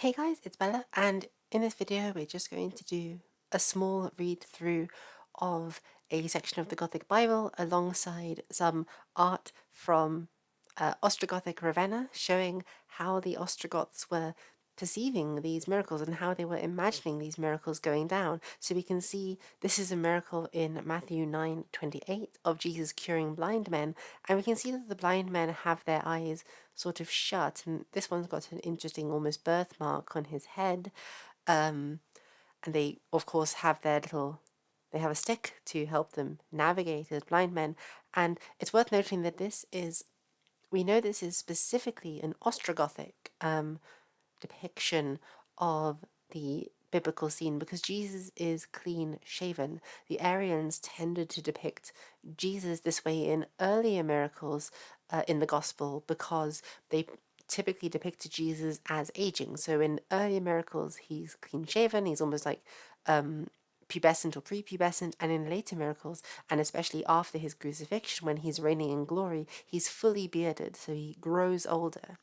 Hey guys, it's Bella, and in this video we're just going to do a small read through of a section of the Gothic Bible alongside some art from Ostrogothic Ravenna showing how the Ostrogoths were perceiving these miracles and how they were imagining these miracles going down. So we can see this is a miracle in Matthew 9:28 of Jesus curing blind men, and we can see that the blind men have their eyes sort of shut, and this one's got an interesting almost birthmark on his head. And they of course have they have a stick to help them navigate as blind men. And it's worth noting that we know this is specifically an Ostrogothic depiction of the biblical scene because Jesus is clean shaven. The Arians tended to depict Jesus this way in earlier miracles in the gospel because they typically depicted Jesus as aging. So in earlier miracles, he's clean shaven, he's almost like pubescent or prepubescent, and in later miracles, and especially after his crucifixion when he's reigning in glory, he's fully bearded, so he grows older.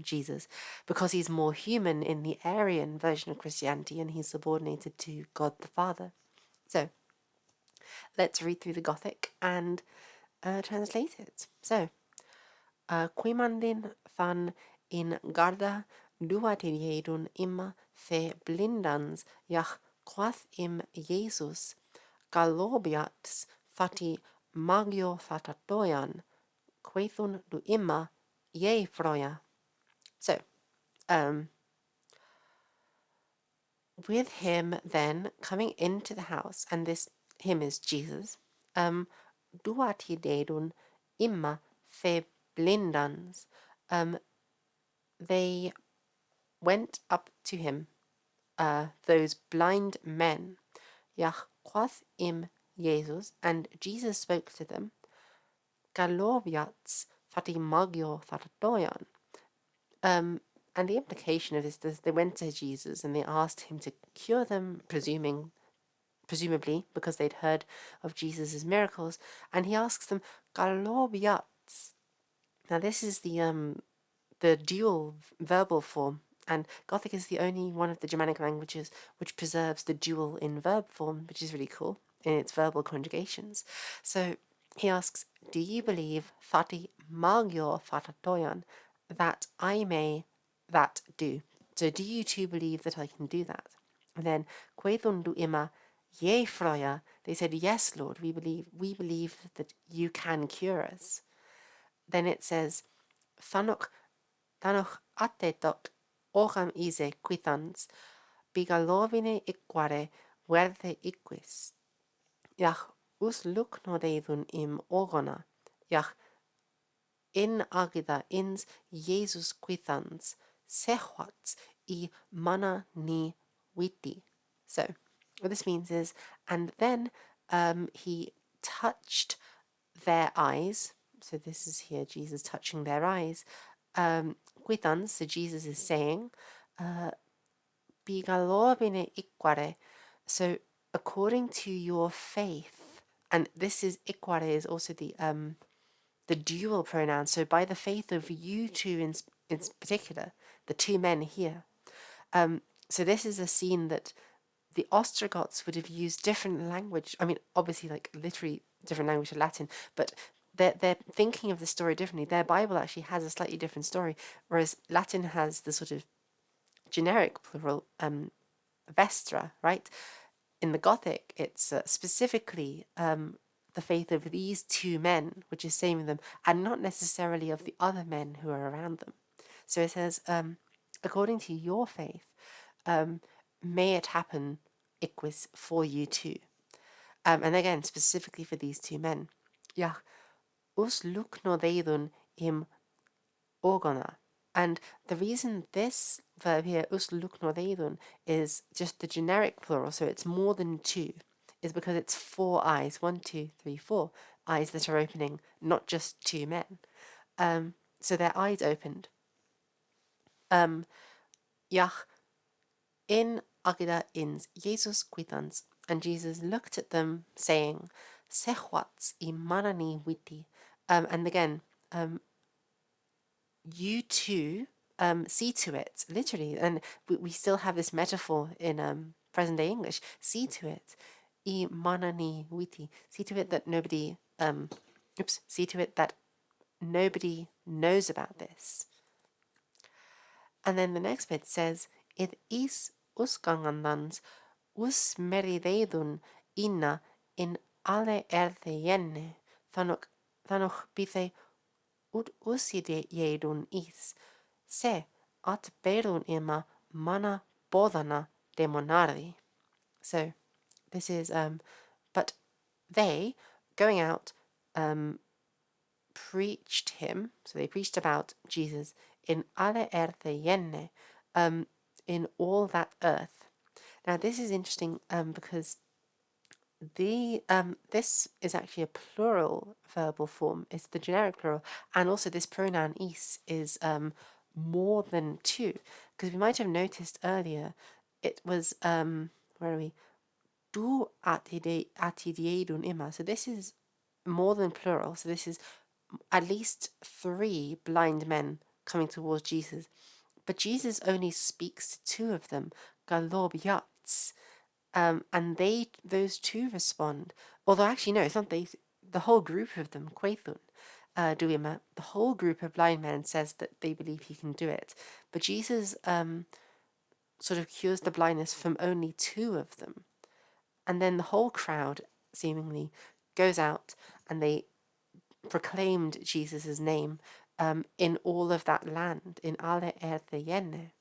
Jesus, because he's more human in the Aryan version of Christianity and he's subordinated to God the Father. So let's read through the Gothic and translate it. So, Quimandin fan in garda duatiriedun imma the blindans jach quath im Jesus galobiats fati magio fatatoian quaethun du imma ye froya. So, with him then coming into the house, and this him is Jesus, duatidedun imma the blindans, they went up to him, those blind men, Jach quath im Jesus, and Jesus spoke to them, Galoviats fatimagio tharatoian. And the implication of this is they went to Jesus and they asked him to cure them, presumably because they'd heard of Jesus' miracles, and he asks them, Galoviats. Now this is the dual verbal form, and Gothic is the only one of the Germanic languages which preserves the dual in verb form, which is really cool in its verbal conjugations. So he asks, do you believe fati magio fatatoyan, that I may that do? So do you too believe that I can do that? And then quaethon du ima ye froya, they said, yes, Lord, we believe that you can cure us. Then it says, Thanok atetok oham ise quithans, bigalovine iquare verde iquis. Jach us luknodeidun im ogona, jach in agida ins Jesus quithans, sehwats I mana ni witi. So, what this means is, and then he touched their eyes. So this is here Jesus touching their eyes. Quithans, so Jesus is saying, Bigalobine iquare. So according to your faith, and this is iquare is also the dual pronoun. So by the faith of you two in particular, the two men here. So this is a scene that the Ostrogoths would have used different language. I mean, obviously, like literally different language to Latin, but they're thinking of the story differently. Their Bible actually has a slightly different story, whereas Latin has the sort of generic plural vestra, right? In the Gothic, it's specifically the faith of these two men, which is saving them, and not necessarily of the other men who are around them. So it says, according to your faith, may it happen equis for you too. And again, specifically for these two men. Ja, us luknodeidun im orgona. And the reason this verb here, us luknodeidun, is just the generic plural, so it's more than two, is because it's four eyes, 1, 2, 3, 4 eyes that are opening, not just two men. So their eyes opened. Jach in agida ins Jesus quitans, and Jesus looked at them, saying, Sehwats I manani witi. And again, you too, see to it, literally. And we still have this metaphor in present day English. See to it. I manani witi. See to it that nobody, see to it that nobody knows about this. And then the next bit says, Id is uskangandans us merideidun inna in alle erthejenne, thanok bithe ut usideidun is, se at berun ima mana bodana demonari. So this is, but they, going out, preached him, so they preached about Jesus in alle erthejenne, in all that earth. Now this is interesting because this is actually a plural verbal form. It's the generic plural, and also this pronoun is more than two, because we might have noticed earlier it was where are we? Du atidiedun ima. So this is more than plural. So this is at least 3 blind men coming towards Jesus. But Jesus only speaks to 2 of them, galob yats, and those 2 respond. Although actually no, it's not they. The whole group of them, Quaithun, Duima, the whole group of blind men says that they believe he can do it. But Jesus sort of cures the blindness from only 2 of them. And then the whole crowd seemingly goes out and they proclaimed Jesus' name in all of that land, in alle erthejenne.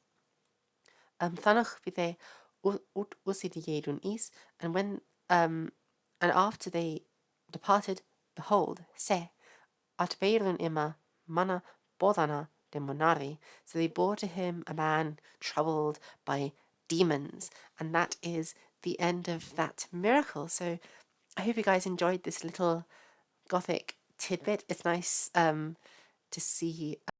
Thanach bithe ut usidiedun is, and when and after they departed, behold, se at beirun ima mana bodana demonari. So they bore to him a man troubled by demons, and that is the end of that miracle. So I hope you guys enjoyed this little Gothic tidbit. It's nice to see